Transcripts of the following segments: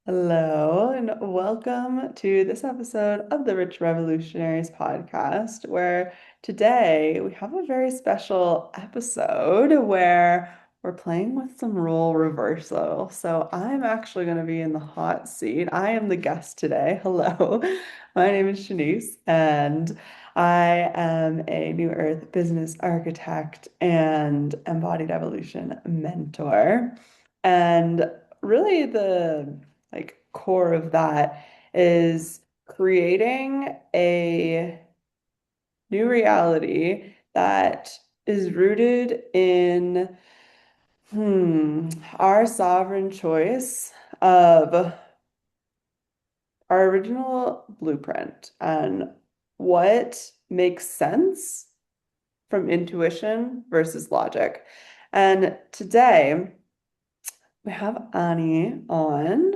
Hello, and welcome to this episode of the Rich Revolutionaries podcast, where today we have a very special episode where we're playing with some role reversal. So I'm actually going to be in the hot seat. I am the guest today. Hello, my name is Chenisse, and I am a New Earth business architect and embodied evolution mentor. And really the core of that is creating a new reality that is rooted in our sovereign choice of our original blueprint and what makes sense from intuition versus logic. And today we have Annie on,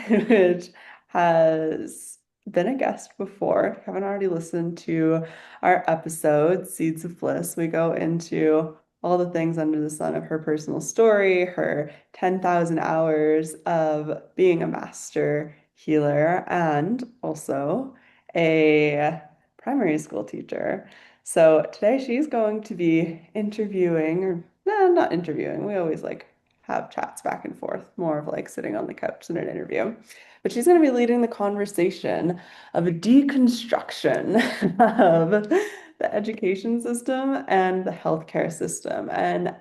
which has been a guest before. If you haven't already listened to our episode, Seeds of Bliss, we go into all the things under the sun of her personal story, her 10,000 hours of being a master healer, and also a primary school teacher. So today she's going to be interviewing, or no, not interviewing. We always have chats back and forth, more of like sitting on the couch in an interview. But she's going to be leading the conversation of a deconstruction of the education system and the healthcare system. And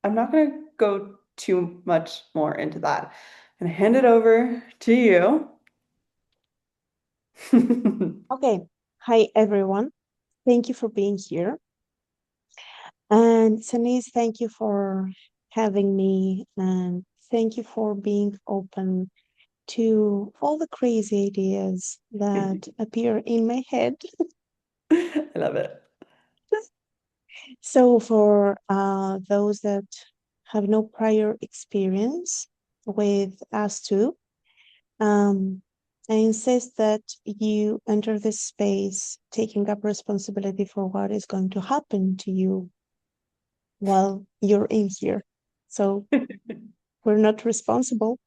I'm not going to go too much more into that. I'm going to hand it over to you. Okay. Hi, everyone. Thank you for being here. And Sanise, thank you for having me. And thank you for being open to all the crazy ideas that appear in my head. I love it. So, for those that have no prior experience with us too, um, I insist that you enter this space taking up responsibility for what is going to happen to you while you're in here. So we're not responsible.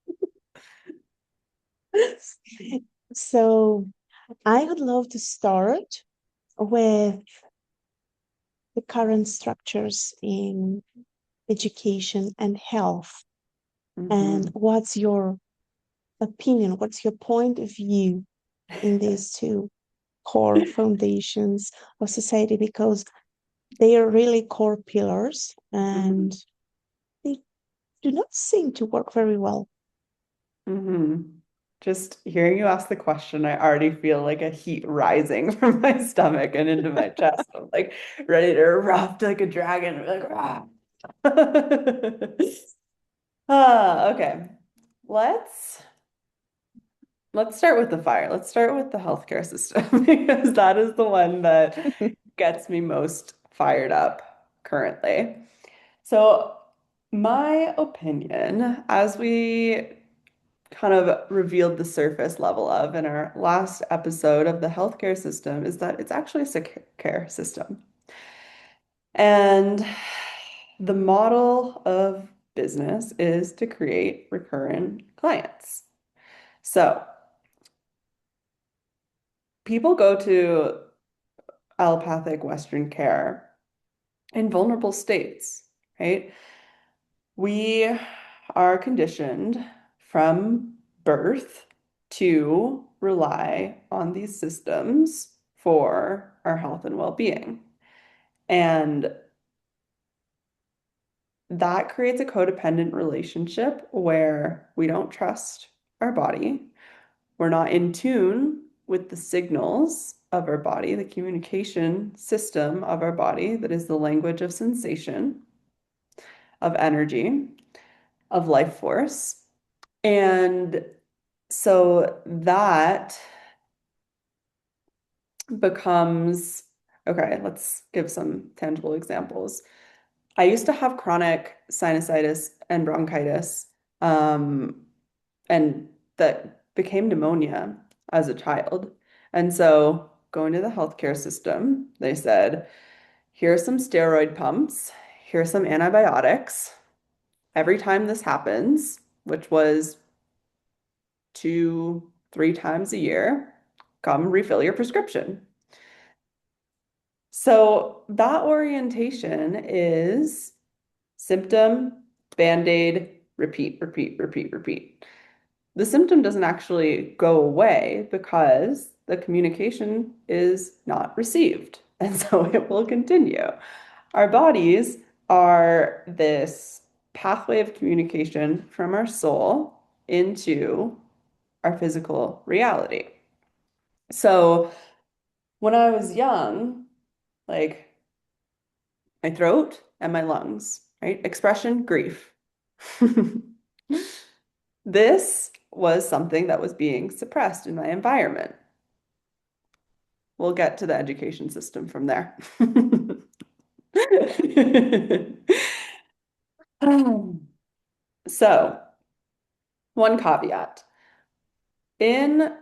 So I would love to start with the current structures in education and health. And Mhm. what's your opinion? What's your point of view in these two core foundations of society? Because they are really core pillars and Mhm. they do not seem to work very well. Mhm. Just hearing you ask the question, I already feel like a heat rising from my stomach and into my chest. I'm like ready to erupt like a dragon. Like, rah. Okay. Let's let's start with the fire. Let's start with the healthcare system because that is the one that gets me most fired up currently. So, my opinion, as we kind of revealed the surface level of in our last episode of the healthcare system, is that it's actually a sick care system. And the model of business is to create recurrent clients. So people go to allopathic Western care in vulnerable states, right? We are conditioned from birth to rely on these systems for our health and well-being. And that creates a codependent relationship where we don't trust our body. We're not in tune with the signals of our body, the communication system of our body that is the language of sensation, of energy, of life force. And so that becomes okay, let's give some tangible examples. I used to have chronic sinusitis and bronchitis, um, and that became pneumonia as a child. And so going to the healthcare system, they said, here are some steroid pumps, here are some antibiotics. Every time this happens, which was 2, 3 times a year. Come refill your prescription. So that orientation is symptom, band-aid, repeat, repeat, repeat, repeat. The symptom doesn't actually go away because the communication is not received. And so it will continue. Our bodies are this pathway of communication from our soul into our physical reality. So when I was young, like my throat and my lungs, right? Expression, grief. This was something that was being suppressed in my environment. We'll get to the education system from there. So, one caveat. In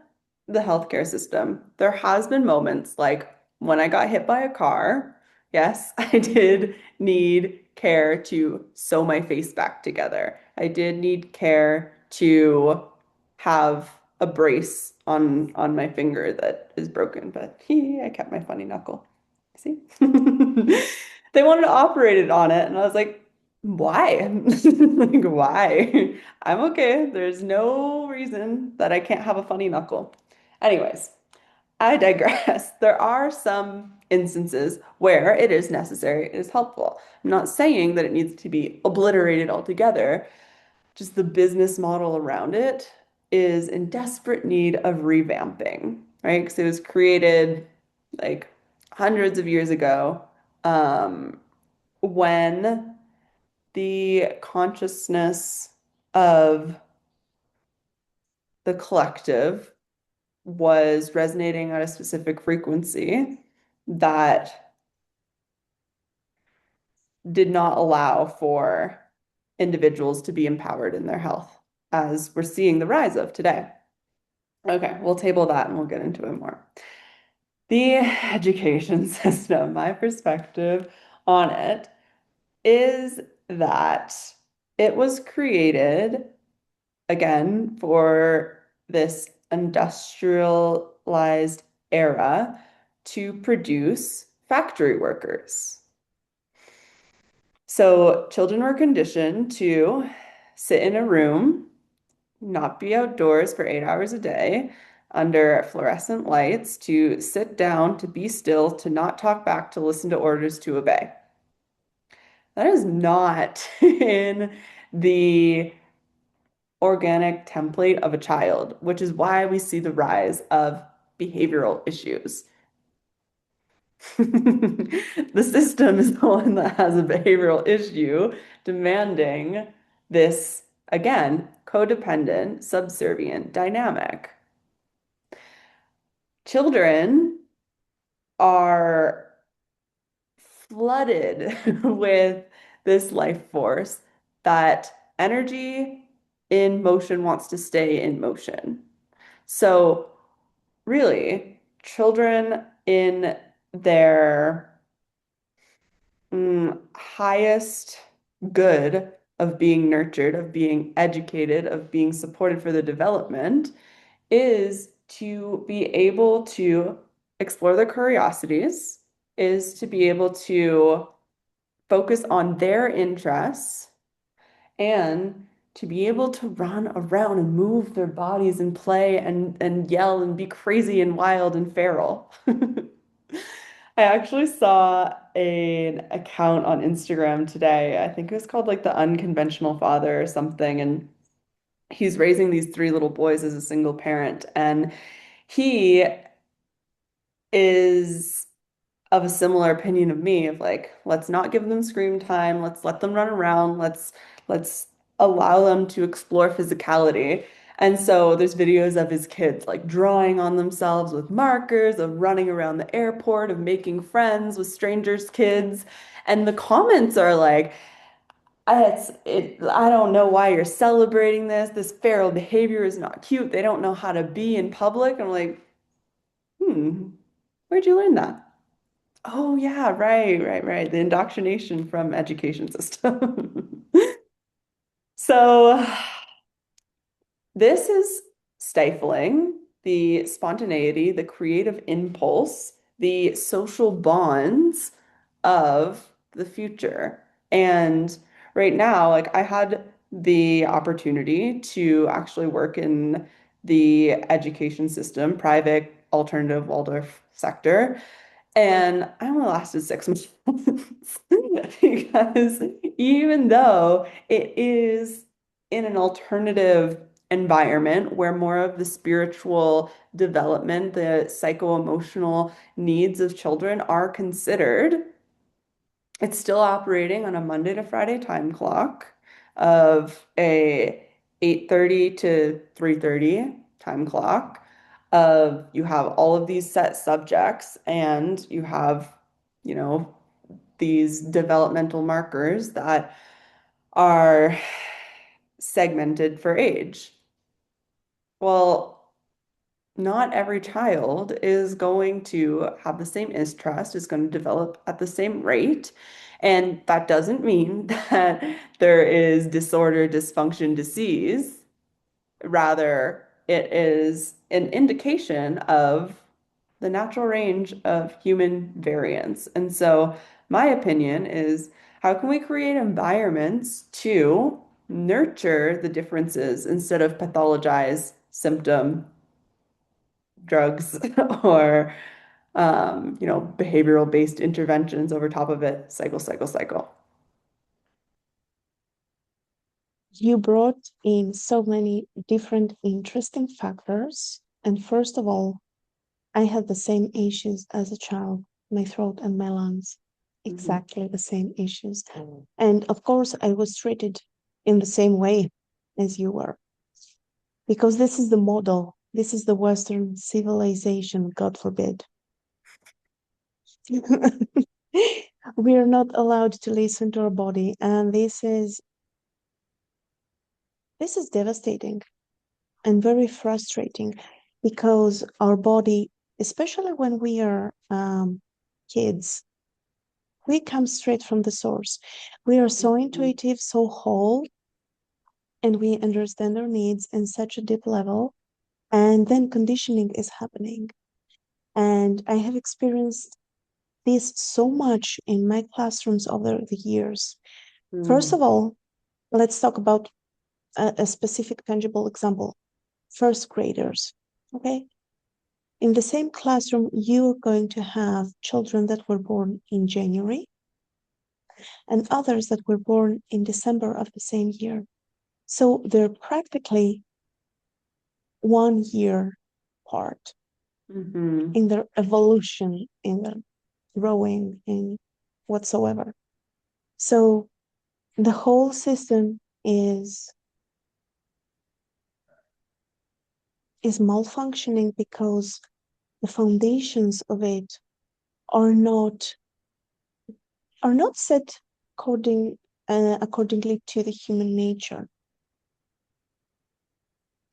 the healthcare system, there has been moments like when I got hit by a car. Yes, I did need care to sew my face back together. I did need care to have a brace on my finger that is broken, but I kept my funny knuckle. See? They wanted to operate it on it, and I was like, why? Like, why? I'm okay. There's no reason that I can't have a funny knuckle. Anyways, I digress. There are some instances where it is necessary, it is helpful. I'm not saying that it needs to be obliterated altogether, just the business model around it is in desperate need of revamping, right? Because it was created like hundreds of years ago, when the consciousness of the collective was resonating at a specific frequency that did not allow for individuals to be empowered in their health, as we're seeing the rise of today. Okay, we'll table that and we'll get into it more. The education system, my perspective on it is that it was created again for this industrialized era to produce factory workers. So children were conditioned to sit in a room, not be outdoors for 8 hours a day under fluorescent lights, to sit down, to be still, to not talk back, to listen to orders, to obey. That is not in the organic template of a child, which is why we see the rise of behavioral issues. The system is the one that has a behavioral issue demanding this, again, codependent, subservient dynamic. Children are flooded with this life force that energy in motion wants to stay in motion. So, really, children in their highest good of being nurtured, of being educated, of being supported for the development is to be able to explore their curiosities, is to be able to focus on their interests and to be able to run around and move their bodies and play and yell and be crazy and wild and feral. I actually saw an account on Instagram today. I think it was called like the Unconventional Father or something. And he's raising these 3 little boys as a single parent. And he is of a similar opinion of me of like, let's not give them screen time. Let's let them run around. Let's allow them to explore physicality. And so there's videos of his kids like drawing on themselves with markers, of running around the airport, of making friends with strangers' kids. And the comments are like, I don't know why you're celebrating this. This feral behavior is not cute. They don't know how to be in public. I'm like, where'd you learn that? Oh yeah, right, right, right. The indoctrination from education system. So This is stifling the spontaneity, the creative impulse, the social bonds of the future. And right now, like I had the opportunity to actually work in the education system, private alternative Waldorf sector. And I only lasted 6 months because even though it is in an alternative environment where more of the spiritual development, the psycho-emotional needs of children are considered, it's still operating on a Monday to Friday time clock of a 8:30 to 3:30 time clock. Of you have all of these set subjects and you have, you know, these developmental markers that are segmented for age. Well, not every child is going to have the same interest, is going to develop at the same rate. And that doesn't mean that there is disorder, dysfunction, disease. Rather, it is an indication of the natural range of human variance. And so, my opinion is how can we create environments to nurture the differences instead of pathologize symptom drugs or behavioral based interventions over top of it, cycle, cycle, cycle. You brought in so many different interesting factors. And first of all, I had the same issues as a child, my throat and my lungs, Mhm. exactly the same issues. And of course, I was treated in the same way as you were, because this is the model. This is the Western civilization, God forbid. We are not allowed to listen to our body, and this is devastating and very frustrating because our body, especially when we are kids, we come straight from the source. We are so Mhm. intuitive, so whole, and we understand our needs in such a deep level. And then conditioning is happening. And I have experienced this so much in my classrooms over the years. First Mhm. of all, let's talk about a specific tangible example. First graders. Okay. In the same classroom, you're going to have children that were born in January and others that were born in December of the same year. So they're practically 1 year apart Mhm. in their evolution, in their growing, in whatsoever. So the whole system is malfunctioning because the foundations of it are not are not set accordingly to the human nature.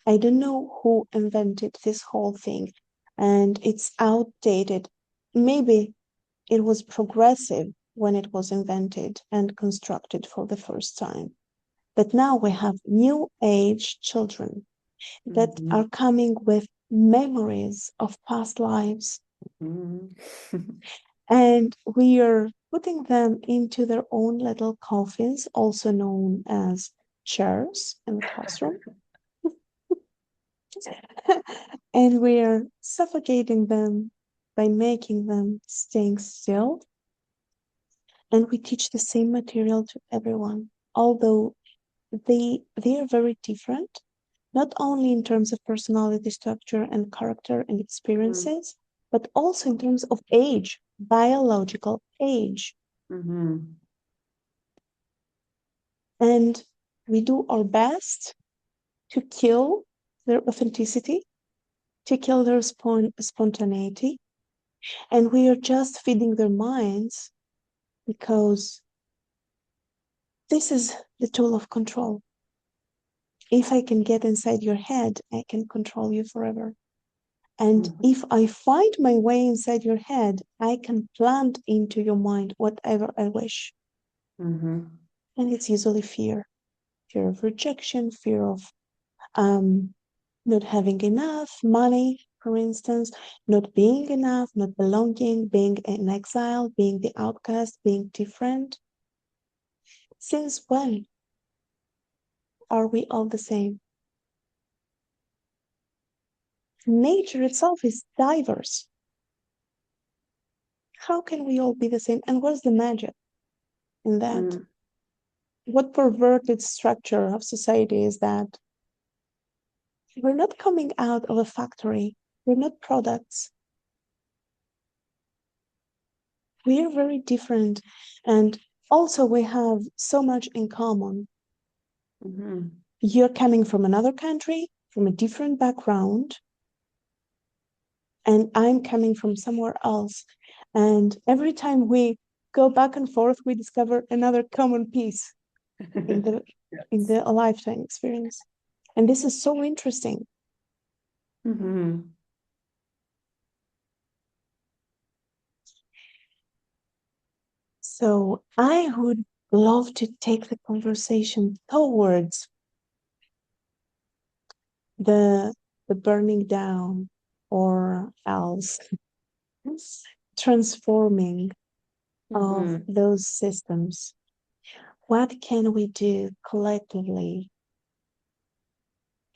I don't know who invented this whole thing, and it's outdated. Maybe it was progressive when it was invented and constructed for the first time. But now we have new age children that Mhm. are coming with memories of past lives, Mhm. and we are putting them into their own little coffins, also known as chairs in the classroom. And we're suffocating them by making them staying still. And we teach the same material to everyone, although they are very different, not only in terms of personality structure and character and experiences, but also in terms of age, biological age. Mhm. And we do our best to kill their authenticity, to kill their spontaneity, and we are just feeding their minds because this is the tool of control. If I can get inside your head, I can control you forever. And Mhm. if I find my way inside your head, I can plant into your mind whatever I wish. Mhm. And it's usually fear, fear of rejection, fear of um, not having enough money, for instance, not being enough, not belonging, being in exile, being the outcast, being different. Since when are we all the same? Nature itself is diverse. How can we all be the same? And what's the magic in that? Mm, What perverted structure of society is that? We're not coming out of a factory. We're not products. We are very different. And also, we have so much in common. mhm. You're coming from another country, from a different background, and I'm coming from somewhere else. And every time we go back and forth, we discover another common piece in the in Yes. the lifetime experience. And this is so interesting. Mhm. So I would love to take the conversation towards the the burning down or else transforming of Mhm. those systems. What can we do collectively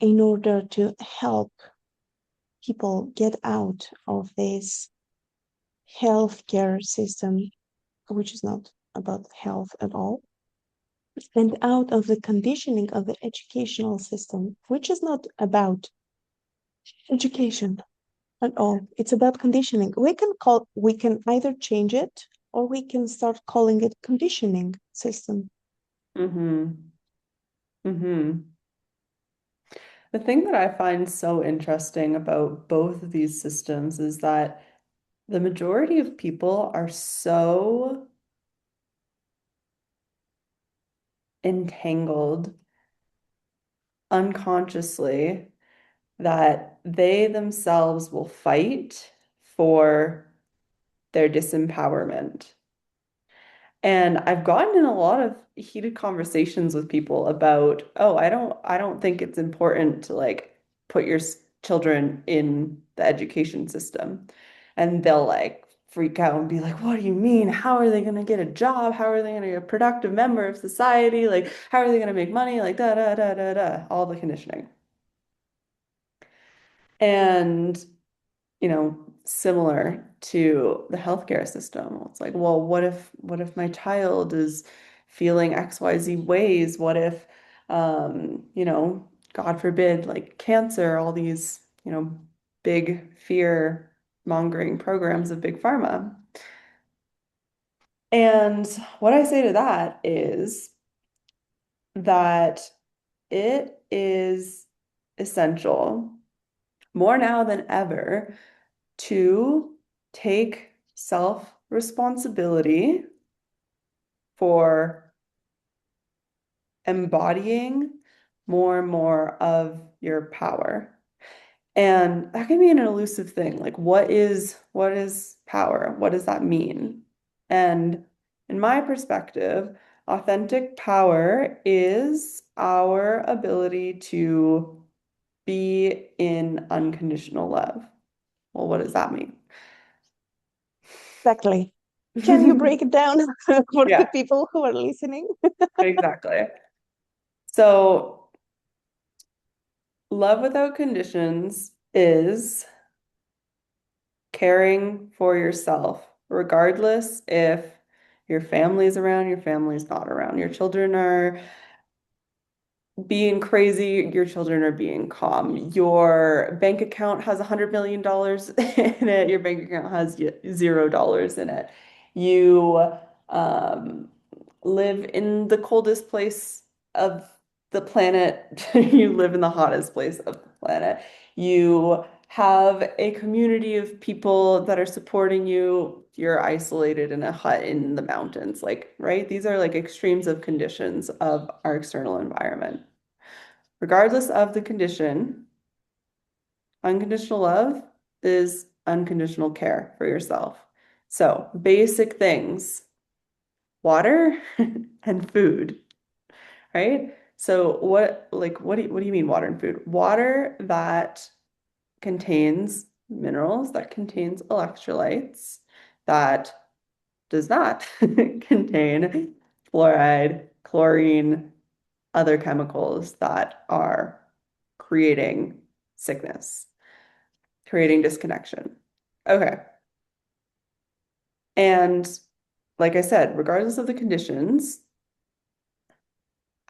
in order to help people get out of this healthcare system, which is not about health at all, and out of the conditioning of the educational system, which is not about education at all. It's about conditioning. We can either change it or we can start calling it conditioning system. Mhm. Mhm. The thing that I find so interesting about both of these systems is that the majority of people are so entangled unconsciously that they themselves will fight for their disempowerment. And I've gotten in a lot of heated conversations with people about, oh, I don't think it's important to like put your children in the education system. And they'll like freak out and be like, what do you mean? How are they going to get a job? How are they going to be a productive member of society? Like, how are they going to make money? Like, da, da, da, da, da, all the conditioning. And similar to the healthcare system. It's like, well, what if my child is feeling XYZ ways? What if, God forbid, like cancer, all these, big fear mongering programs of big pharma. And what I say to that is that it is essential more now than ever to take self-responsibility for embodying more and more of your power. And that can be an elusive thing. Like what is power? What does that mean? And in my perspective, authentic power is our ability to be in unconditional love. Well, what does that mean? Exactly. Can you break it down for the Yeah, people who are listening? exactly. So, love without conditions is caring for yourself, regardless if your family's around, your family's not around, your children are being crazy, your children are being calm. Your bank account has $100 million in it, your bank account has $0 in it. You um, live in the coldest place of the planet, you live in the hottest place of the planet. You have a community of people that are supporting you. You're isolated in a hut in the mountains, like, right? These are like extremes of conditions of our external environment. Regardless of the condition, unconditional love is unconditional care for yourself. So, basic things, water and food, right? So what do you mean water and food? Water that contains minerals, that contains electrolytes, that does not contain fluoride, chlorine, other chemicals that are creating sickness, creating disconnection. Okay. And like I said, regardless of the conditions,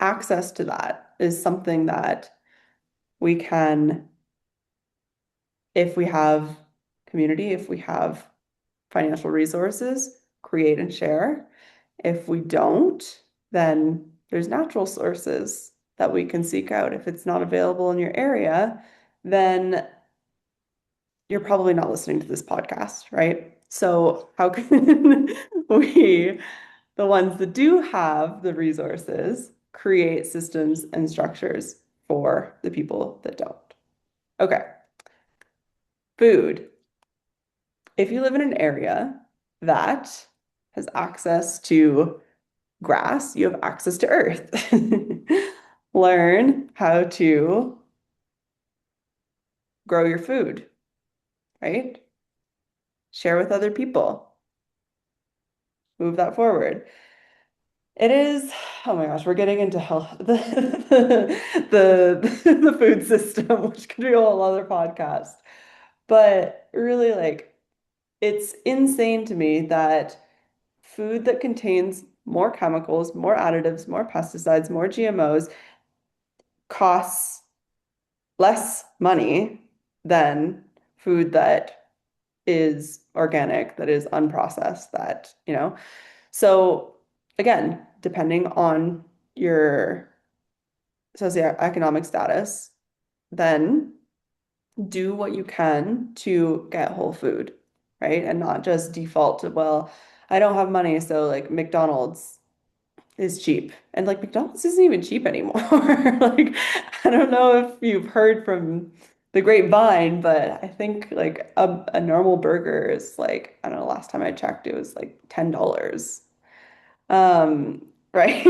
access to that is something that we can, if we have community, if we have financial resources, create and share. If we don't, then there's natural sources that we can seek out. If it's not available in your area, then you're probably not listening to this podcast, right? So how can we, the ones that do have the resources, create systems and structures for the people that don't? Okay, food. If you live in an area that has access to grass, you have access to earth. Learn how to grow your food, right? Share with other people. Move that forward. It is, oh my gosh, we're getting into health, the food system, which could be a whole other podcast. But really, like, it's insane to me that food that contains more chemicals, more additives, more pesticides, more GMOs costs less money than food that is organic, that is unprocessed, that. So again, depending on your socioeconomic status, then do what you can to get whole food, right? And not just default to, well, I don't have money, so like McDonald's is cheap. And like McDonald's isn't even cheap anymore. Like, I don't know if you've heard from the grapevine, but I think like a normal burger is like, I don't know, last time I checked, it was like $10. Right?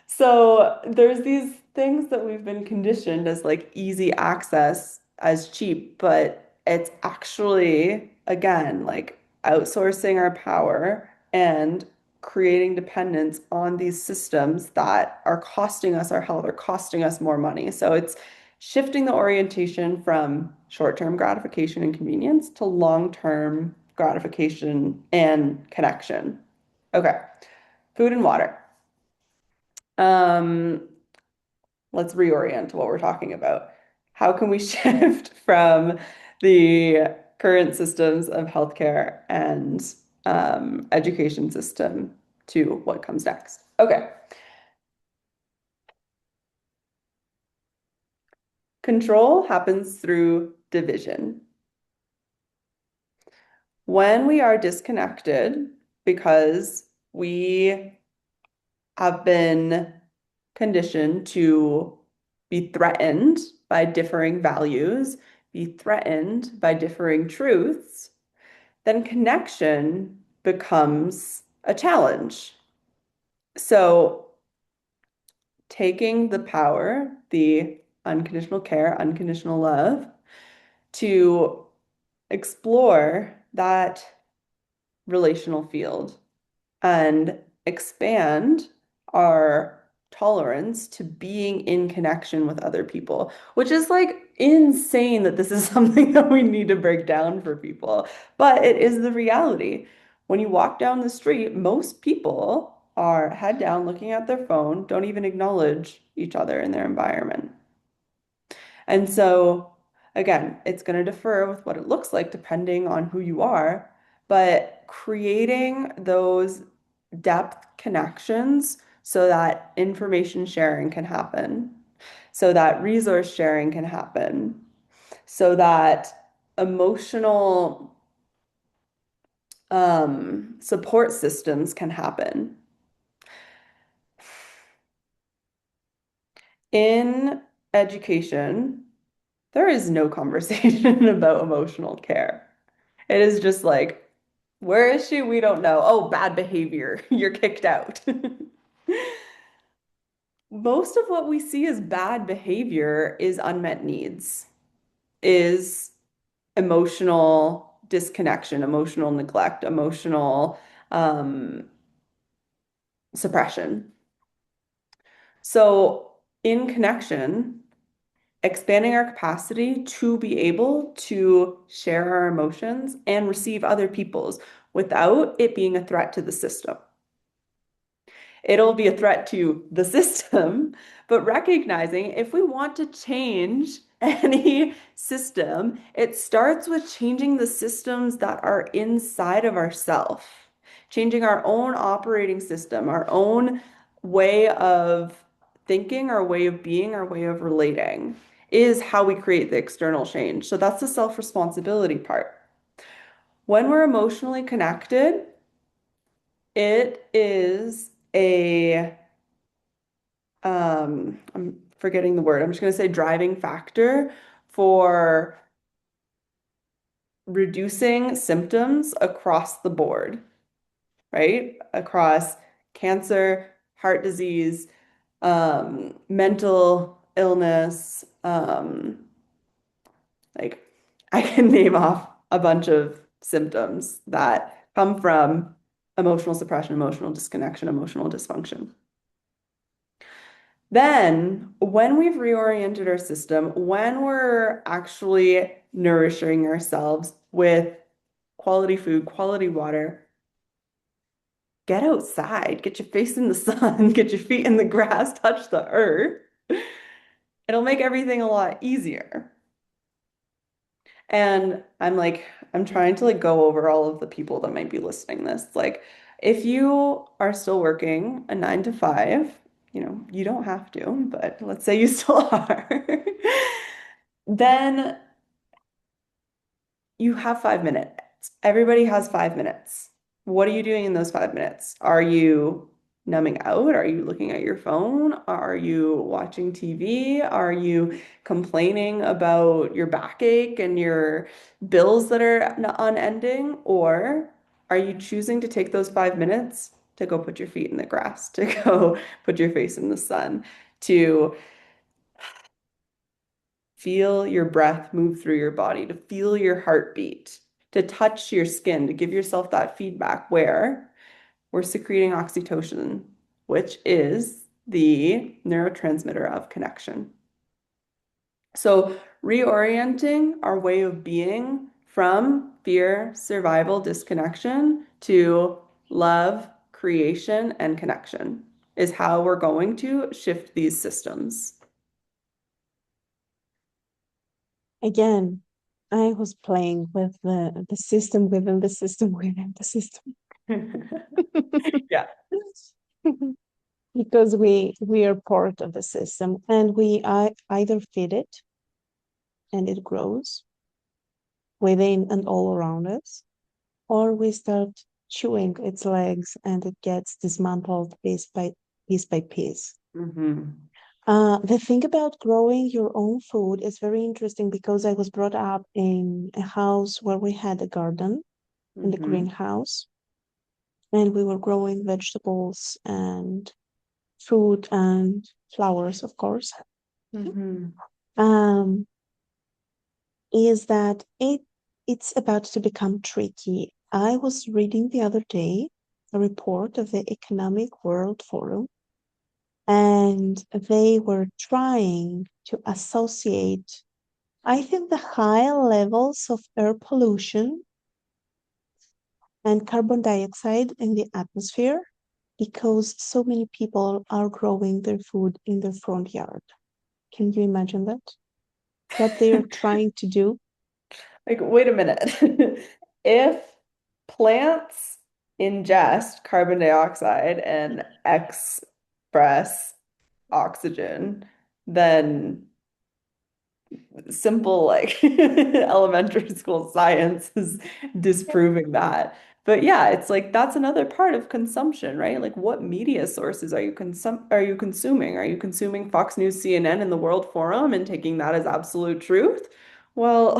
So there's these things that we've been conditioned as like easy access as cheap, but it's actually, again, like outsourcing our power and creating dependence on these systems that are costing us our health or costing us more money. So it's shifting the orientation from short-term gratification and convenience to long-term gratification and connection. Okay, food and water. Um, let's reorient to what we're talking about. How can we shift from the current systems of healthcare and education system to what comes next? Okay. Control happens through division. When we are disconnected because we have been conditioned to be threatened by differing values, be threatened by differing truths, then connection becomes a challenge. So, taking the power, the unconditional care, unconditional love, to explore that relational field and expand our tolerance to being in connection with other people, which is like insane that this is something that we need to break down for people. But it is the reality. When you walk down the street, most people are head down looking at their phone, don't even acknowledge each other in their environment. And so, again, it's going to differ with what it looks like depending on who you are, but creating those depth connections so that information sharing can happen, so that resource sharing can happen, so that emotional support systems can happen. In education, there is no conversation about emotional care. It is just like, where is she? We don't know. Oh, bad behavior. You're kicked out. most of what we see as bad behavior is unmet needs, is emotional disconnection, emotional neglect, emotional suppression. So, in connection, expanding our capacity to be able to share our emotions and receive other people's without it being a threat to the system. It'll be a threat to the system, but recognizing if we want to change any system, it starts with changing the systems that are inside of ourself, changing our own operating system, our own way of thinking, our way of being, our way of relating is how we create the external change. So that's the self-responsibility part. When we're emotionally connected, it is a I'm forgetting the word. I'm just going to say driving factor for reducing symptoms across the board, right? Across cancer, heart disease, mental illness, like I can name off a bunch of symptoms that come from emotional suppression, emotional disconnection, emotional dysfunction. Then, when we've reoriented our system, when we're actually nourishing ourselves with quality food, quality water, get outside, get your face in the sun, get your feet in the grass, touch the earth. It'll make everything a lot easier. And I'm trying to like go over all of the people that might be listening this. Like, if you are still working a 9 to 5, you don't have to, but let's say you still are, then you have 5 minutes. Everybody has 5 minutes. What are you doing in those 5 minutes? Are you numbing out? Are you looking at your phone? Are you watching TV? Are you complaining about your backache and your bills that are unending? Or are you choosing to take those 5 minutes to go put your feet in the grass, to go put your face in the sun, to feel your breath move through your body, to feel your heartbeat, to touch your skin, to give yourself that feedback where we're secreting oxytocin, which is the neurotransmitter of connection. So, reorienting our way of being from fear, survival, disconnection to love, creation, and connection is how we're going to shift these systems. Again, I was playing with the system within the system within the system. Yeah. Because we are part of the system and we either feed it and it grows within and all around us, or we start chewing its legs and it gets dismantled piece by piece. Mm-hmm. The thing about growing your own food is very interesting because I was brought up in a house where we had a garden in the Mm-hmm. greenhouse, and we were growing vegetables and fruit and flowers, of course. Mm-hmm. Um, is that it's about to become tricky. I was reading the other day a report of the Economic World Forum, and they were trying to associate, I think, the high levels of air pollution and carbon dioxide in the atmosphere because so many people are growing their food in their front yard. Can you imagine that? What they are trying to do? Like, wait a minute. If plants ingest carbon dioxide and express oxygen, then simple, like elementary school science is disproving that. But yeah, it's like that's another part of consumption, right? Like, what media sources are you consuming? Are you consuming Fox News, CNN, and the World Forum and taking that as absolute truth? Well,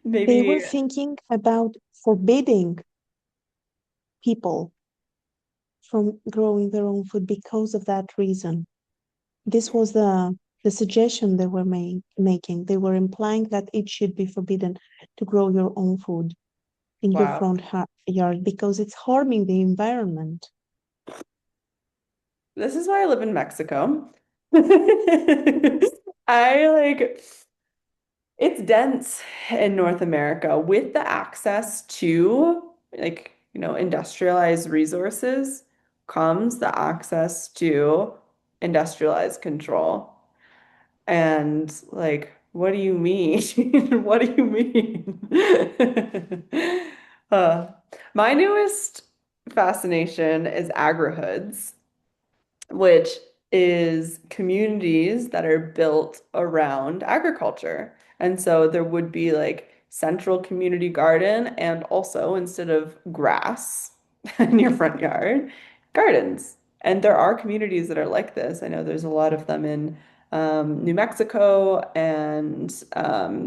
They maybe. were thinking about forbidding people from growing their own food because of that reason. This was the suggestion they were making. They were implying that it should be forbidden to grow your own food in your Wow. front yard because it's harming the environment. This is why I live in Mexico. I like it's dense in North America with the access to industrialized resources comes the access to industrialized control. And like, what do you mean? What do you mean? Uh, my newest fascination is agrihoods, which is communities that are built around agriculture. And so there would be like central community garden and also instead of grass in your front yard, gardens. And there are communities that are like this. I know there's a lot of them in New Mexico and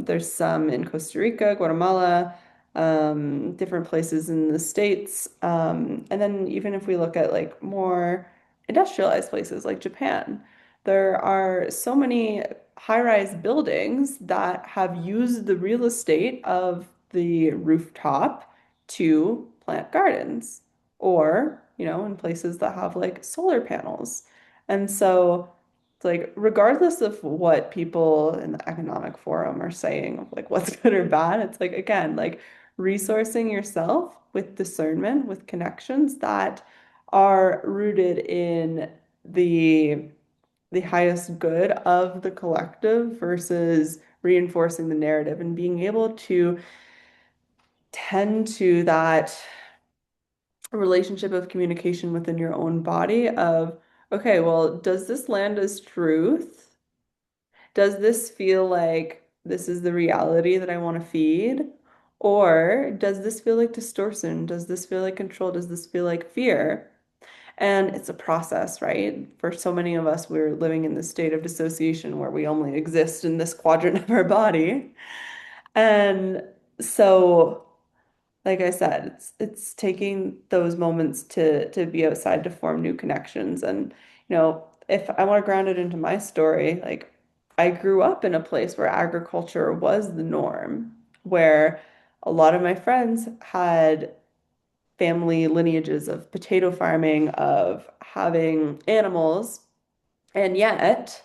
there's some in Costa Rica, Guatemala, different places in the States. And then even if we look at like more industrialized places like Japan. There are so many high-rise buildings that have used the real estate of the rooftop to plant gardens, or, in places that have like solar panels. And so it's like, regardless of what people in the economic forum are saying of like what's good or bad, it's like, again, like resourcing yourself with discernment, with connections that are rooted in the the highest good of the collective versus reinforcing the narrative and being able to tend to that relationship of communication within your own body of, okay, well, does this land as truth? Does this feel like this is the reality that I want to feed? Or does this feel like distortion? Does this feel like control? Does this feel like fear? And it's a process, right? For so many of us, we're living in this state of dissociation where we only exist in this quadrant of our body. And so, like I said, it's taking those moments to be outside to form new connections. And, if I want to ground it into my story, like I grew up in a place where agriculture was the norm, where a lot of my friends had family lineages of potato farming, of having animals, and yet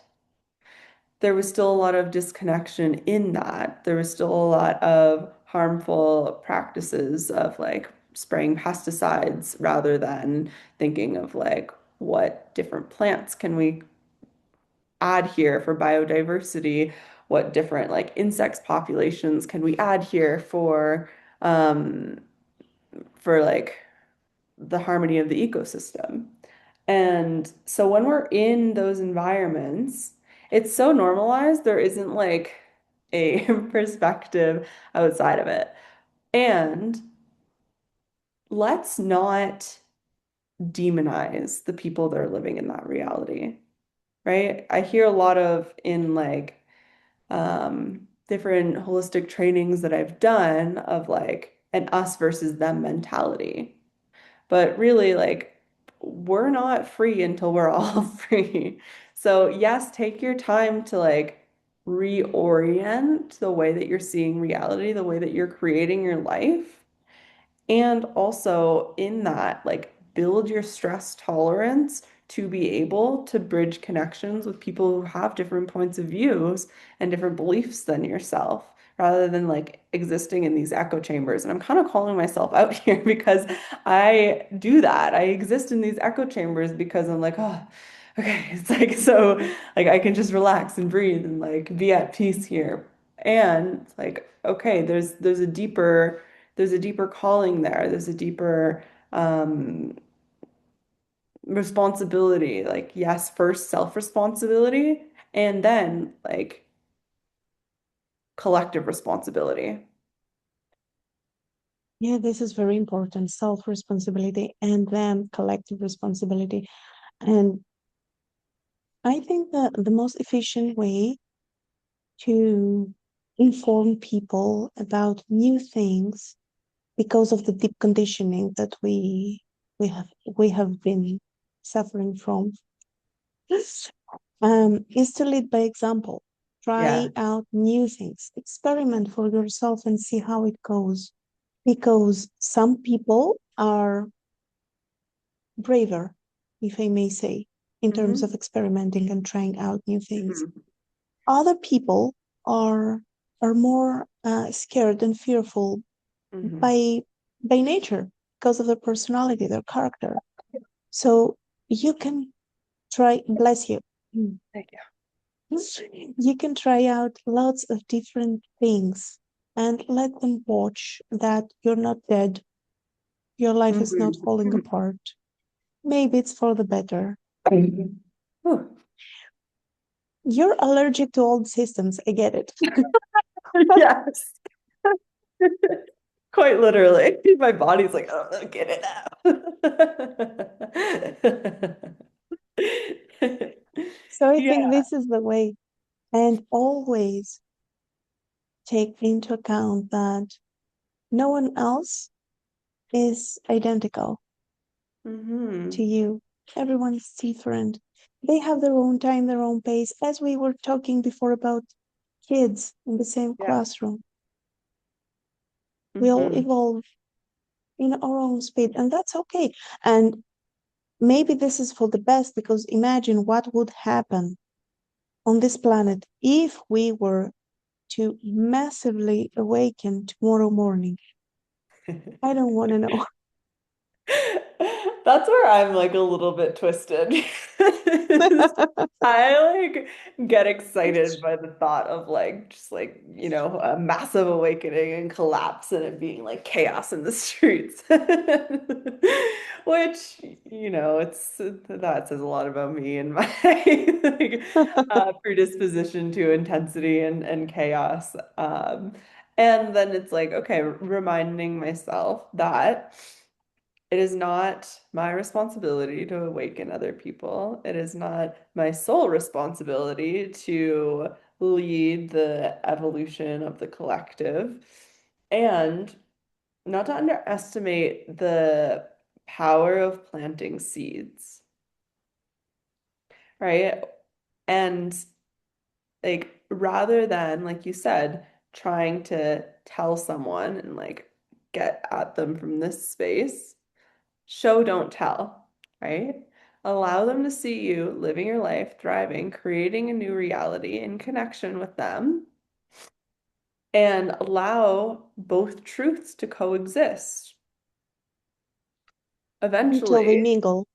there was still a lot of disconnection in that. There was still a lot of harmful practices of like spraying pesticides rather than thinking of like what different plants can we add here for biodiversity, what different like insects populations can we add here um for like the harmony of the ecosystem. And so when we're in those environments, it's so normalized, there isn't like a perspective outside of it. And let's not demonize the people that are living in that reality, right? I hear a lot of in like different holistic trainings that I've done of like an us versus them mentality. But really, like, we're not free until we're all free. So, yes, take your time to like reorient the way that you're seeing reality, the way that you're creating your life. And also in that, like, build your stress tolerance to be able to bridge connections with people who have different points of views and different beliefs than yourself, rather than like existing in these echo chambers. And I'm kind of calling myself out here because I do that. I exist in these echo chambers because I'm like, oh, okay, it's like so like I can just relax and breathe and like be at peace here. And it's like, okay, there's a deeper calling there. There's a deeper responsibility. Like, yes, first self-responsibility, and then like collective responsibility. Yeah, this is very important. Self-responsibility and then collective responsibility. And I think that the most efficient way to inform people about new things because of the deep conditioning that we we have been suffering from, is to lead by example. Try Yeah. out new things, experiment for yourself and see how it goes. Because some people are braver, if I may say, in terms Hmm. of experimenting and trying out new things. Hmm. Other people are more scared and fearful Hmm. by nature because of their personality, their character. So you can try, bless you. Thank you. You can try out lots of different things and let them watch that you're not dead. Your life is not falling Hmm. apart. Maybe it's for the better. Whew. You're allergic to old systems. I get it. Yes. Quite literally. My body's like, oh, get it out. So I think Yeah. this is the way. And always take into account that no one else is identical to Hmm. you. Everyone is different. They have their own time, their own pace. As we were talking before about kids in the same Yeah. classroom, we all Hmm. evolve in our own speed, and that's okay. And maybe this is for the best because imagine what would happen on this planet if we were to massively awaken tomorrow morning. I don't want to know. That's where I'm like a little bit twisted. I like get excited by the thought of like just like, a massive awakening and collapse and it being like chaos in the streets. Which, it's that says a lot about me and my like predisposition to intensity and chaos. And then it's like, okay, reminding myself that it is not my responsibility to awaken other people. It is not my sole responsibility to lead the evolution of the collective. And not to underestimate the power of planting seeds, right? And like rather than, like you said, trying to tell someone and like get at them from this space, show, don't tell, right? Allow them to see you living your life, thriving, creating a new reality in connection with them, and allow both truths to coexist. Until they Eventually, mingle.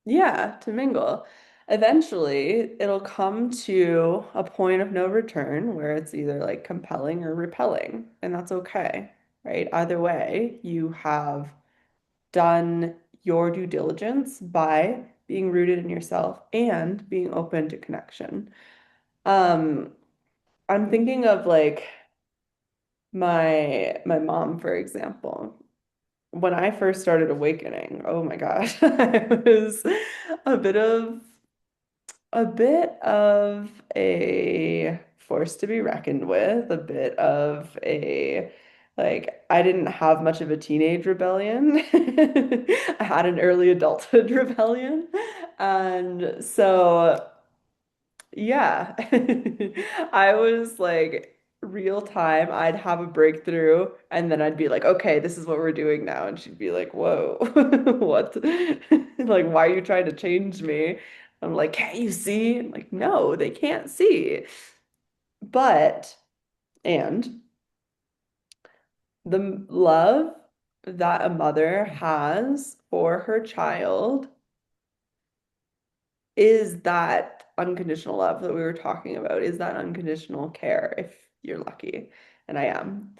yeah, to mingle. Eventually, it'll come to a point of no return where it's either like compelling or repelling, and that's okay, right? Either way, you have done your due diligence by being rooted in yourself and being open to connection. Um, I'm thinking of like my mom, for example. When I first started awakening, oh my gosh, I was a bit of a bit of a force to be reckoned with, a bit of a like I didn't have much of a teenage rebellion. I had an early adulthood rebellion. And so yeah, I was like real time, I'd have a breakthrough and then I'd be like, okay, this is what we're doing now. And she'd be like, whoa, what? Like, why are you trying to change me? I'm like, can't you see? I'm like, no, they can't see. But, and the love that a mother has for her child is that unconditional love that we were talking about, is that unconditional care if you're lucky. And I am.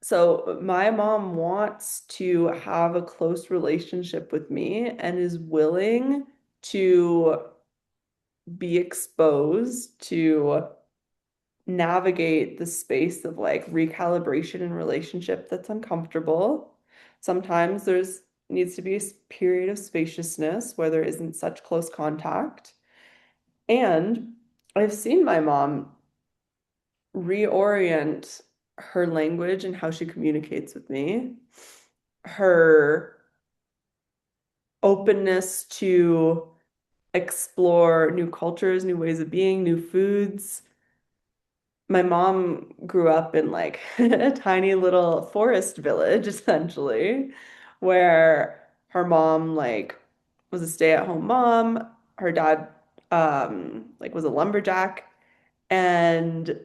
So my mom wants to have a close relationship with me and is willing to be exposed to navigate the space of like recalibration and relationship that's uncomfortable. Sometimes there's needs to be a period of spaciousness where there isn't such close contact. And I've seen my mom reorient her language and how she communicates with me, her openness to explore new cultures, new ways of being, new foods. My mom grew up in like a tiny little forest village, essentially, where her mom like was a stay-at-home mom. Her dad like was a lumberjack, and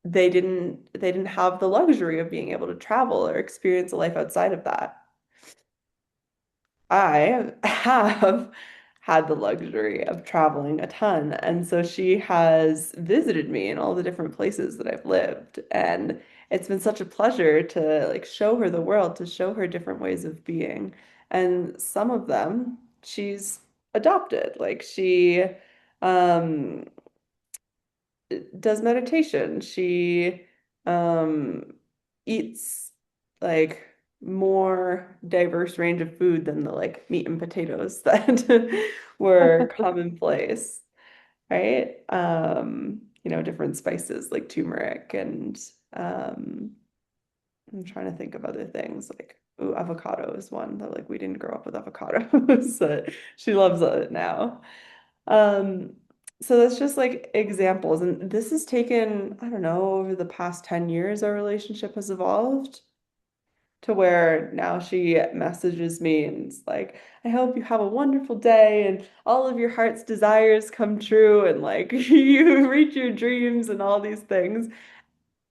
they didn't have the luxury of being able to travel or experience a life outside of that. I have had the luxury of traveling a ton. And so she has visited me in all the different places that I've lived. And it's been such a pleasure to like show her the world, to show her different ways of being. And some of them she's adopted. Like she um does meditation. She um eats like more diverse range of food than the like meat and potatoes that were commonplace, right? Different spices like turmeric and um I'm trying to think of other things like ooh, avocado is one that like we didn't grow up with avocados, but she loves it now. Um, so that's just like examples. And this has taken, I don't know, over the past 10 years, our relationship has evolved to where now she messages me and it's like, I hope you have a wonderful day and all of your heart's desires come true and like you reach your dreams and all these things.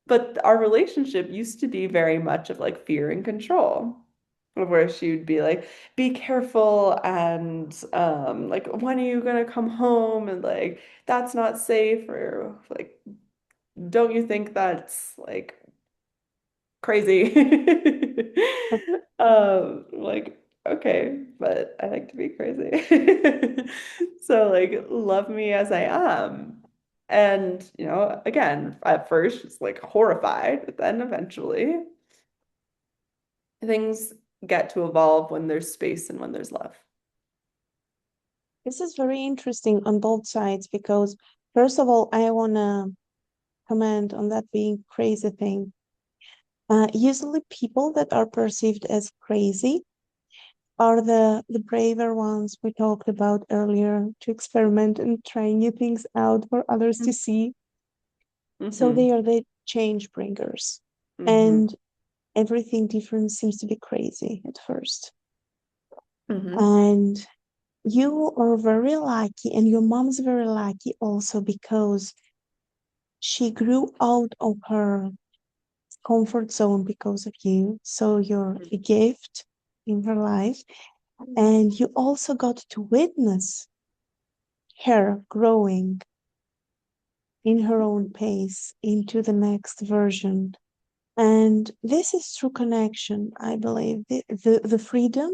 But our relationship used to be very much of like fear and control, where she would be like, be careful and like when are you gonna come home? And like that's not safe, or like, don't you think that's like crazy? Like, okay, but I like to be crazy. So like love me as I am. And again, at first it's like horrified, but then eventually things get to evolve when there's space and when there's love. This is very interesting on both sides because, first of all, I want to comment on that being crazy thing. Usually, people that are perceived as crazy are the braver ones we talked about earlier to experiment and try new things out for others to see. So Mm-hmm. they are the change bringers. Mm-hmm. And everything different seems to be crazy at first. Mm-hmm. And you are very lucky, and your mom's very lucky also because she grew out of her comfort zone because of you. So you're a gift in her life. And you also got to witness her growing in her own pace into the next version. And this is true connection, I believe. The freedom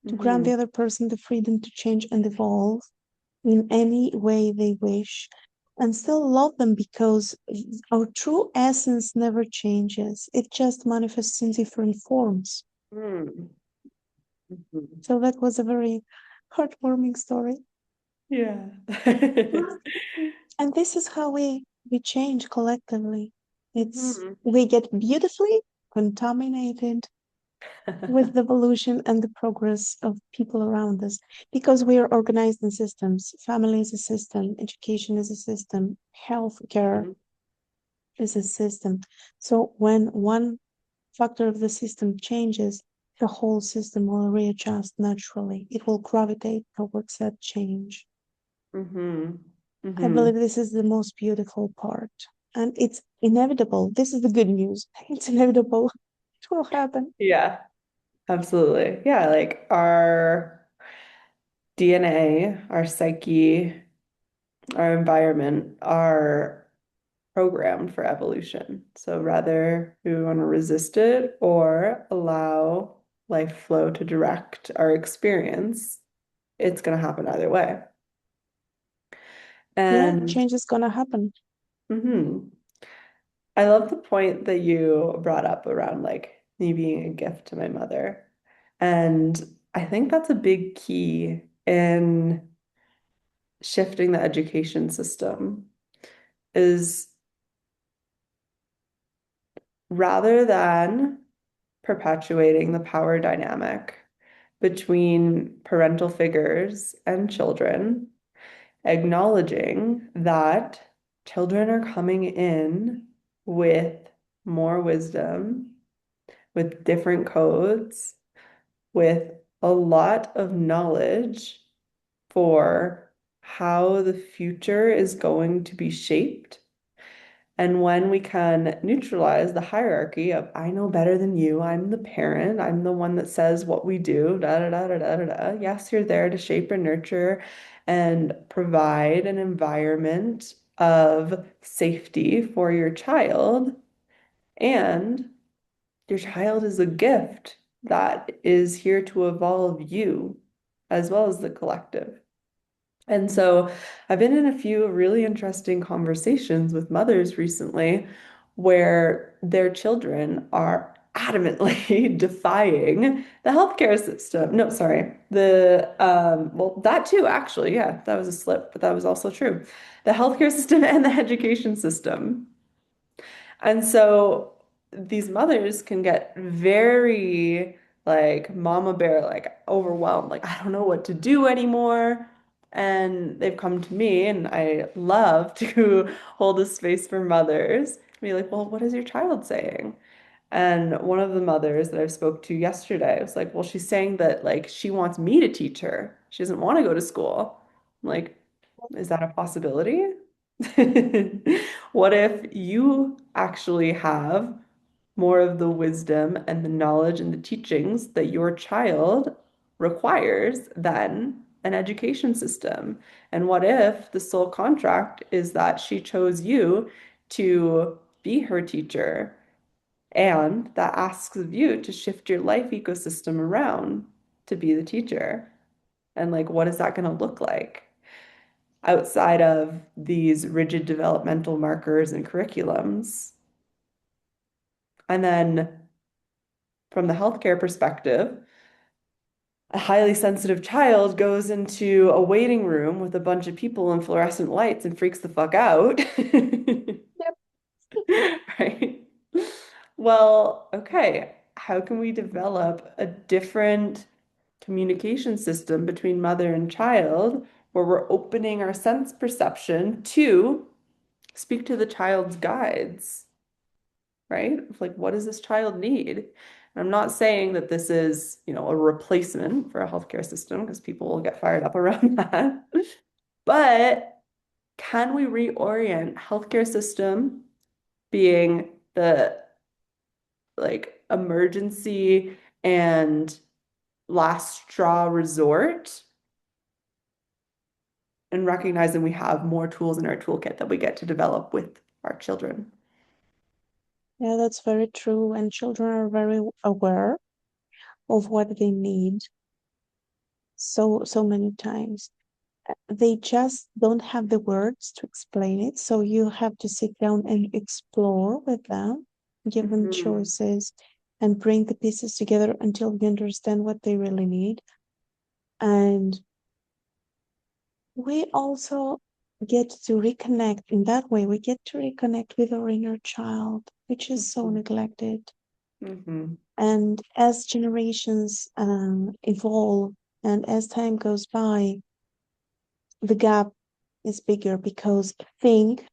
to grant Mm-hmm. the other person the freedom to change and evolve in any way they wish and still love them because our true essence never changes. It just manifests in different forms. Mm-hmm. Mm-hmm. So that was a very heartwarming story. Yeah. And this is how we change collectively. It's Mhm. we get beautifully contaminated with the evolution and the progress of people around us because we are organized in systems. Family is a system, education is a system, healthcare Mhm. is a system. So when one factor of the system changes, the whole system will readjust naturally. It will gravitate towards that change. Mhm. I believe Mhm. this is the most beautiful part. And it's inevitable. This is the good news. It's inevitable. It will happen. Yeah, absolutely. Yeah, like our DNA, our psyche, our environment are programmed for evolution. So rather we want to resist it or allow life flow to direct our experience, it's going to happen either way. Yeah, And change is gonna happen. mhm. I love the point that you brought up around like me being a gift to my mother. And I think that's a big key in shifting the education system is rather than perpetuating the power dynamic between parental figures and children, acknowledging that children are coming in with more wisdom, with different codes, with a lot of knowledge for how the future is going to be shaped. And when we can neutralize the hierarchy of I know better than you, I'm the parent, I'm the one that says what we do, da da da da da da da. Yes, you're there to shape and nurture and provide an environment of safety for your child. And your child is a gift that is here to evolve you as well as the collective. And so I've been in a few really interesting conversations with mothers recently where their children are adamantly defying the healthcare system. No, sorry. Well, that too, actually. Yeah, that was a slip, but that was also true. The healthcare system and the education system. And so these mothers can get very like mama bear, like overwhelmed, like I don't know what to do anymore. And they've come to me, and I love to hold a space for mothers. Be like, well, what is your child saying? And one of the mothers that I spoke to yesterday was like, well, she's saying that like she wants me to teach her. She doesn't want to go to school. I'm like, is that a possibility? What if you actually have more of the wisdom and the knowledge and the teachings that your child requires than an education system? And what if the sole contract is that she chose you to be her teacher and that asks of you to shift your life ecosystem around to be the teacher? And like, what is that going to look like outside of these rigid developmental markers and curriculums? And then from the healthcare perspective, a highly sensitive child goes into a waiting room with a bunch of people and fluorescent lights and freaks the fuck out. Yep. Right? Well, okay, how can we develop a different communication system between mother and child where we're opening our sense perception to speak to the child's guides, right? Like, what does this child need? And I'm not saying that this is, a replacement for a healthcare system because people will get fired up around that. But can we reorient healthcare system being the like emergency and last straw resort and recognizing we have more tools in our toolkit that we get to develop with our children? Yeah, that's very true. And children are very aware of what they need so many times. They just don't have the words to explain it. So you have to sit down and explore with them, give them Mhm. choices, and bring the pieces together until you understand what they really need. And we also get to reconnect in that way. We get to reconnect with our inner child, which is so Mhm. neglected. Mhm. And as generations evolve and as time goes by, the gap is bigger because think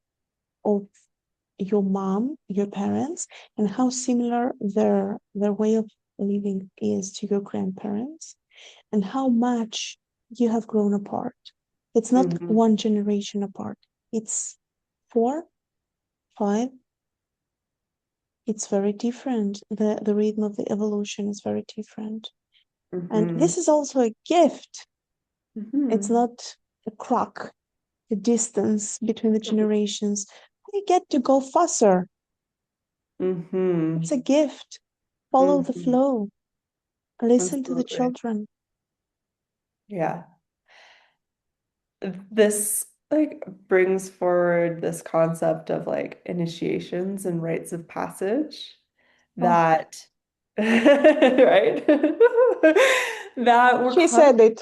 of your mom, your parents, and how similar their way of living is to your grandparents, and how much you have grown apart. It's not Mhm. one generation apart. It's four, five. It's very different. The rhythm of the evolution is very different. And Mhm. this is also a gift. It's Mhm. not a clock, the distance between the generations. We get to go faster. It's a Mhm. gift. Follow the Mhm. flow. Listen to the Absolutely. children. Yeah. This like brings forward this concept of like initiations and rites of passage Oh, that right that were she said it.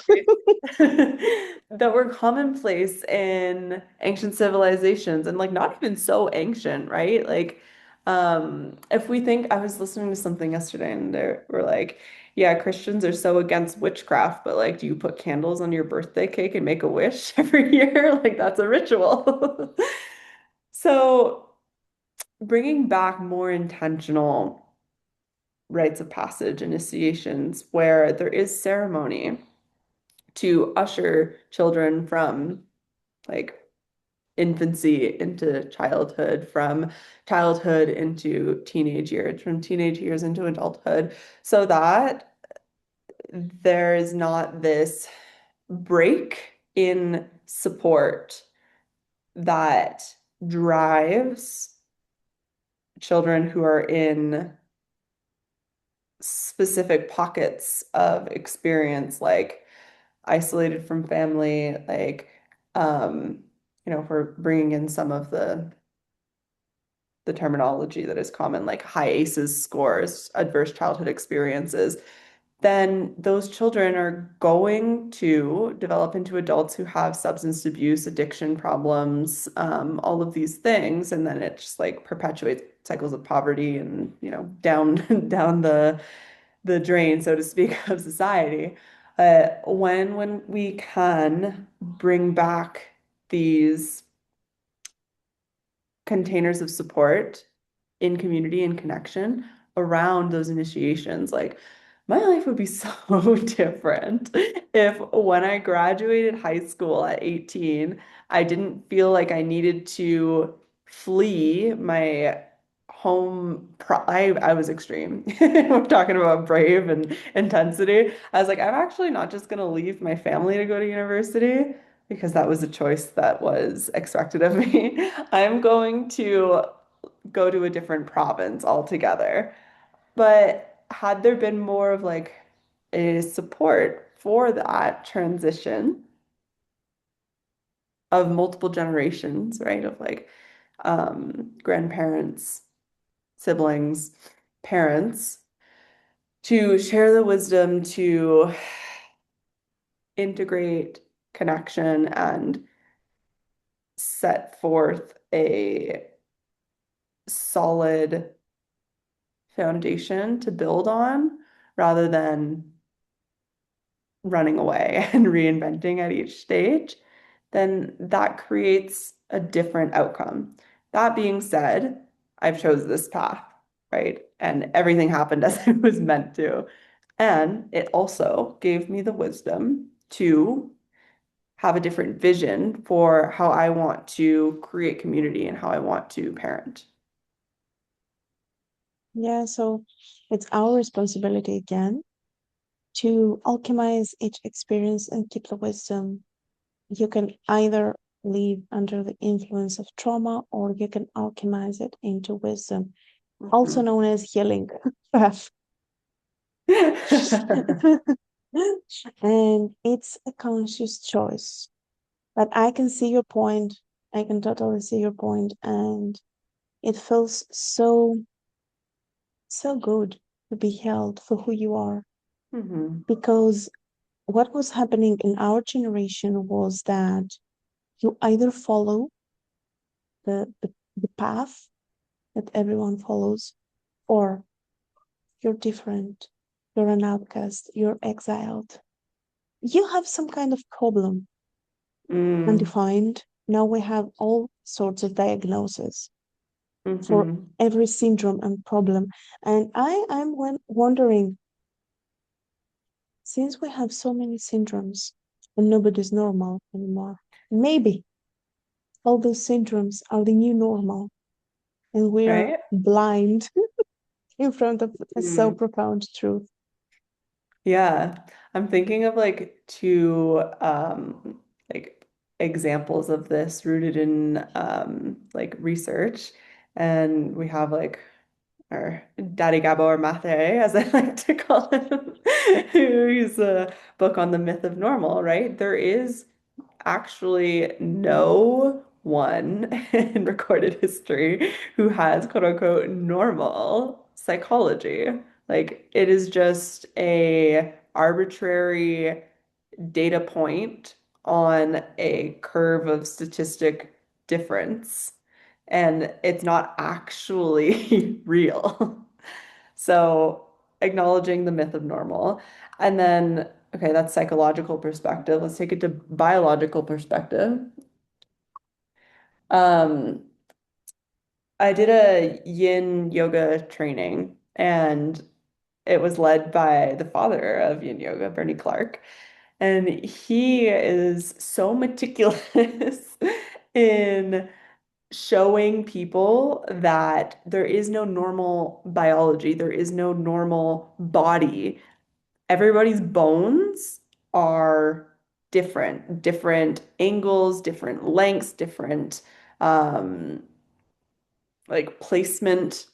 that were commonplace in ancient civilizations and like not even so ancient, right? Like if we think I was listening to something yesterday and they were like yeah, Christians are so against witchcraft, but like, do you put candles on your birthday cake and make a wish every year? Like, that's a ritual. So, bringing back more intentional rites of passage, initiations, where there is ceremony to usher children from like infancy into childhood, from childhood into teenage years, from teenage years into adulthood, so that there is not this break in support that drives children who are in specific pockets of experience, like isolated from family, like, um, if we're bringing in some of the terminology that is common, like high ACEs scores, adverse childhood experiences, then those children are going to develop into adults who have substance abuse, addiction problems, all of these things, and then it just like perpetuates cycles of poverty and down down the drain, so to speak, of society. When we can bring back these containers of support in community and connection around those initiations. Like, my life would be so different if when I graduated high school at 18, I didn't feel like I needed to flee my I was extreme. We're talking about brave and intensity. I was like, I'm actually not just going to leave my family to go to university because that was a choice that was expected of me. I'm going to go to a different province altogether. But had there been more of like a support for that transition of multiple generations, right? Of like grandparents, siblings, parents, to share the wisdom to integrate connection and set forth a solid foundation to build on rather than running away and reinventing at each stage, then that creates a different outcome. That being said, I've chose this path, right? And everything happened as it was meant to. And it also gave me the wisdom to have a different vision for how I want to create community and how I want to parent. Yeah, so it's our responsibility again to alchemize each experience and keep the wisdom. You can either live under the influence of trauma or you can alchemize it into wisdom, also Mhm. known as healing path. And it's a conscious choice. But I can see your point. I can totally see your point, and it feels so good to be held for who you are. Mhm. Because what was happening in our generation was that you either follow the path that everyone follows, or you're different, you're an outcast, you're exiled. You have some kind of problem, Mm. undefined. Now we have all sorts of diagnoses for Mhm. every syndrome and problem. And I'm wondering, since we have so many syndromes and nobody's normal anymore, maybe all those syndromes are the new normal and we're Right? blind in front of a so Mm. profound truth. Yeah. I'm thinking of like two like examples of this rooted in like research. And we have like our Daddy Gabbo or Mate, as I like to call him, who's a book on the myth of normal, right? There is actually no one in recorded history who has quote unquote normal psychology. Like, it is just a arbitrary data point on a curve of statistic difference, and it's not actually real. So acknowledging the myth of normal. And then, okay, that's psychological perspective. Let's take it to biological perspective. Um, I did a yin yoga training, and it was led by the father of yin yoga, Bernie Clark. And he is so meticulous in showing people that there is no normal biology, there is no normal body. Everybody's bones are different, different angles, different lengths, different um, like placement.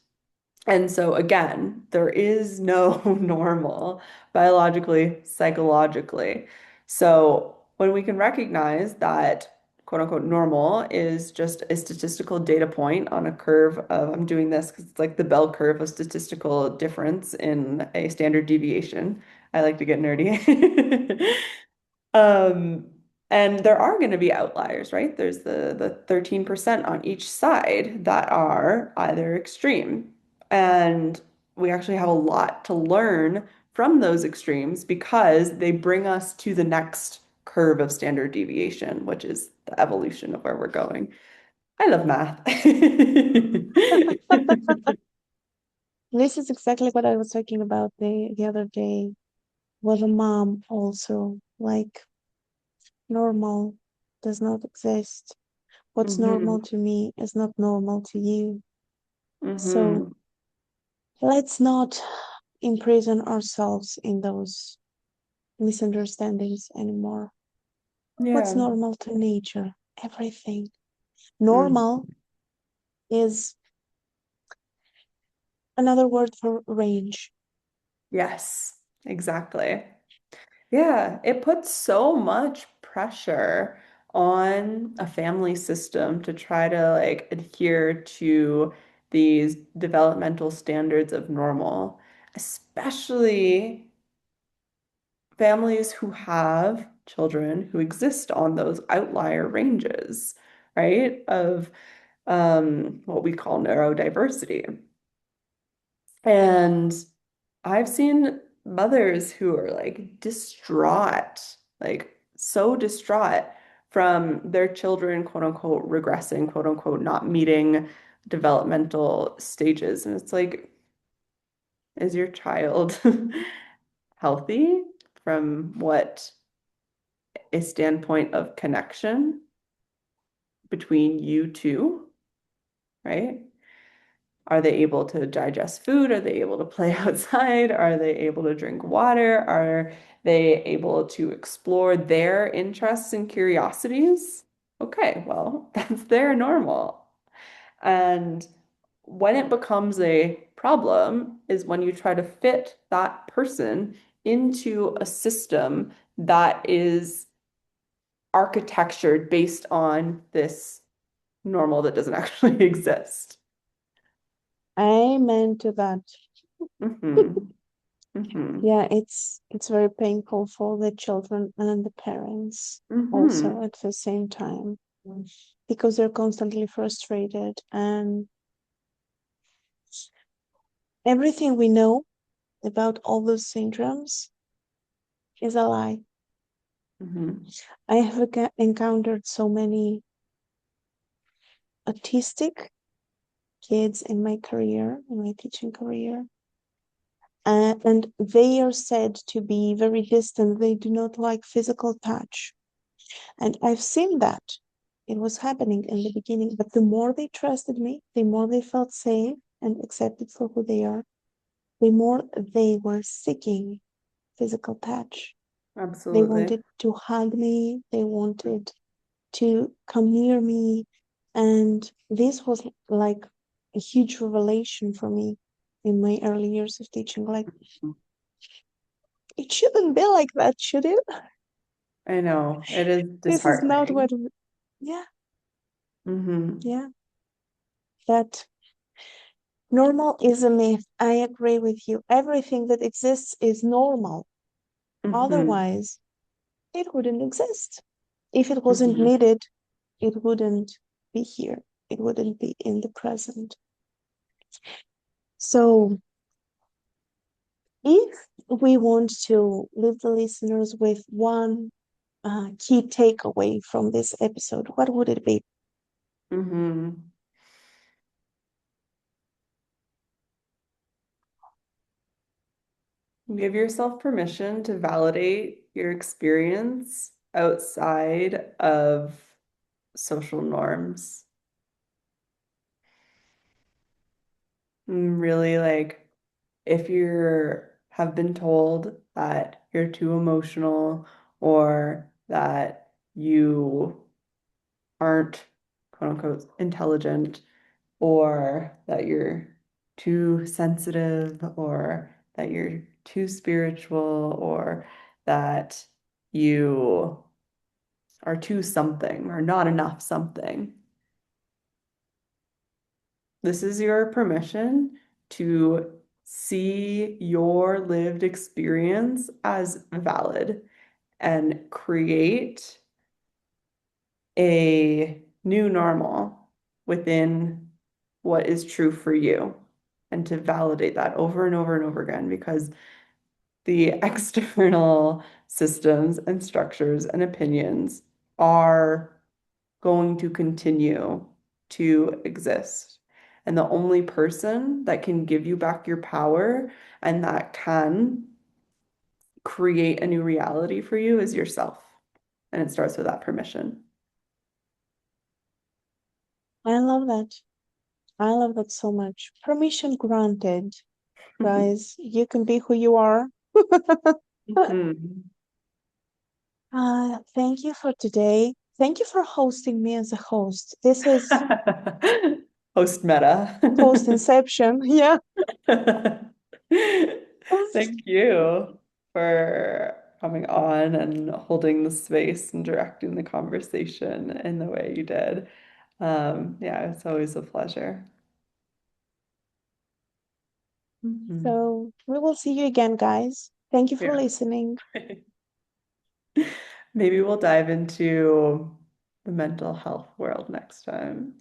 And so, again, there is no normal biologically, psychologically. So, when we can recognize that quote unquote normal is just a statistical data point on a curve of, I'm doing this because it's like the bell curve of statistical difference in a standard deviation. I like to get nerdy. Um, and there are going to be outliers, right? There's the 13% on each side that are either extreme. And we actually have a lot to learn from those extremes because they bring us to the next curve of standard deviation, which is the evolution of where we're going. I love math. This is exactly what I was talking about the other day with a mom also. Like normal does not exist. What's Hmm. normal to me is not normal to you. So Hmm. let's not imprison ourselves in those misunderstandings anymore. What's Yeah. normal to nature? Everything. Mm. Normal is another word for range. Yes, exactly. Yeah, it puts so much pressure on a family system to try to like adhere to these developmental standards of normal, especially families who have children who exist on those outlier ranges, right? Of what we call neurodiversity. And I've seen mothers who are like distraught, like so distraught from their children, quote unquote, regressing, quote unquote, not meeting developmental stages. And it's like, is your child healthy from what a standpoint of connection between you two, right? Are they able to digest food? Are they able to play outside? Are they able to drink water? Are they able to explore their interests and curiosities? Okay, well, that's their normal. And when it becomes a problem is when you try to fit that person into a system that is architectured based on this normal that doesn't actually exist. Amen to that. Hmm. Hmm. Yeah, it's very painful for the children and the parents also Hmm. at the same time because they're constantly frustrated and everything we know about all those syndromes is a lie. Hmm. I have encountered so many autistic kids in my career, in my teaching career, and they are said to be very distant. They do not like physical touch. And I've seen that. It was happening in the beginning, but the more they trusted me, the more they felt safe and accepted for who they are, the more they were seeking physical touch. They Absolutely. wanted to hug me, they wanted to come near me. And this was like a huge revelation for me in my early years of teaching. Like, it shouldn't be like that, should it? I know it is This is not disheartening. what, yeah, Hmm. yeah. That normal is a myth. I agree with you. Everything that exists is normal. Hmm. Otherwise, it wouldn't exist. If it wasn't Hmm. needed, it wouldn't be here. It wouldn't be in the present. So If we want to leave the listeners with one key takeaway from this episode, what would it be? Hmm. Give yourself permission to validate your experience outside of social norms. Really, like, if you're have been told that you're too emotional or that you aren't quote unquote intelligent or that you're too sensitive or that you're too spiritual or that you are too something or not enough something. This is your permission to see your lived experience as valid and create a new normal within what is true for you and to validate that over and over and over again because the external systems and structures and opinions are going to continue to exist. And the only person that can give you back your power and that can create a new reality for you is yourself. And it starts with that permission. I love that. I love that so much. Permission granted, guys. You can be who you are. Mhm. Thank you for today. Thank you for hosting me as a host. This is Post meta. host inception. Yeah. Thank you for coming on and holding the space and directing the conversation in the way you did. Yeah, it's always a pleasure. Mhm. So we will see you again, guys. Thank you for Yeah. listening. Maybe we'll dive into the mental health world next time.